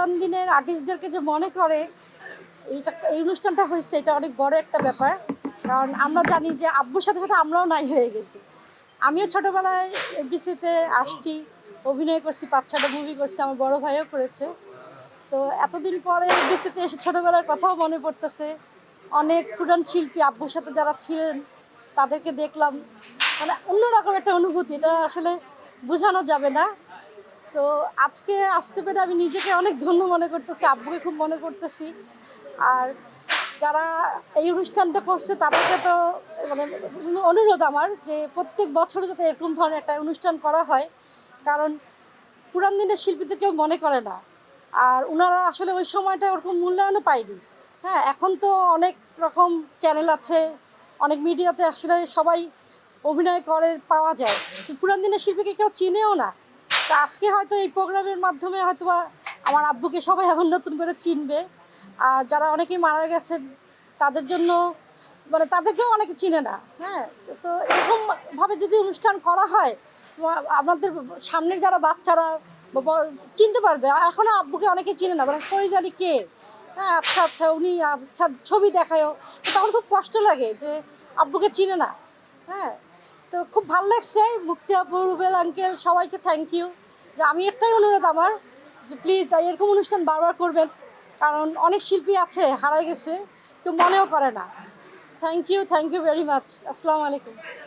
পুরান দিনের আর্টিস্টদেরকে যে মনে করে এই অনুষ্ঠানটা হয়েছে, এটা অনেক বড় একটা ব্যাপার। কারণ আমরা জানি যে আব্বুর সাথে সাথে আমরাও নাই হয়ে গেছি। আমিও ছোটোবেলায় এফডিসিতে আসছি, অভিনয় করছি, 5-6টা মুভি করছি, আমার বড় ভাইও করেছে। তো এতদিন পরে এফডিসিতে এসে ছোটোবেলার কথাও মনে পড়তেছে। অনেক পুরান শিল্পী আব্বুর সাথে যারা ছিলেন তাদেরকে দেখলাম, মানে অন্যরকম একটা অনুভূতি, এটা আসলে বোঝানো যাবে না। তো আজকে আসতে পেরে আমি নিজেকে অনেক ধন্য মনে করতেছি, আব্বুকে খুব মনে করতেছি। আর যারা এই অনুষ্ঠানটা করছে তাদেরকে তো মানে অনুরোধ আমার যে প্রত্যেক বছরে যাতে এরকম ধরনের একটা অনুষ্ঠান করা হয়। কারণ পুরান দিনের শিল্পীদের কেউ মনে করে না, আর ওনারা আসলে ওই সময়টা ওরকম মূল্যায়নও পায়নি। হ্যাঁ, এখন তো অনেক রকম চ্যানেল আছে, অনেক মিডিয়াতে আসলে সবাই অভিনয় করে, পাওয়া যায়, কিন্তু পুরান দিনের শিল্পীকে কেউ চিনেও না। তো আজকে হয়তো এই প্রোগ্রামের মাধ্যমে হয়তো আমার আব্বুকে সবাই এখন নতুন করে চিনবে। আর যারা অনেকেই মারা গেছেন তাদের জন্য মানে তাদেরকেও অনেকে চিনে না। হ্যাঁ, তো এরকমভাবে যদি অনুষ্ঠান করা হয় তো আমাদের সামনের যারা বাচ্চারা চিনতে পারবে। এখনও আব্বুকে অনেকে চিনে না, মানে ফরিদ আলী কে। হ্যাঁ, আচ্ছা আচ্ছা উনি, আচ্ছা ছবি দেখায়ও, তো তখন খুব কষ্ট লাগে যে আব্বুকে চিনে না। হ্যাঁ, তো খুব ভালো লাগছে। মুক্তি আপু, রুবেল আঙ্কেল, সবাইকে থ্যাংক ইউ। যে আমি একটাই অনুরোধ আমার, যে প্লিজ এরকম অনুষ্ঠান বারবার করবেন, কারণ অনেক শিল্পী আছে হারাই গেছে, কেউ মনেও করে না। Thank you very much. আসসালামু আলাইকুম।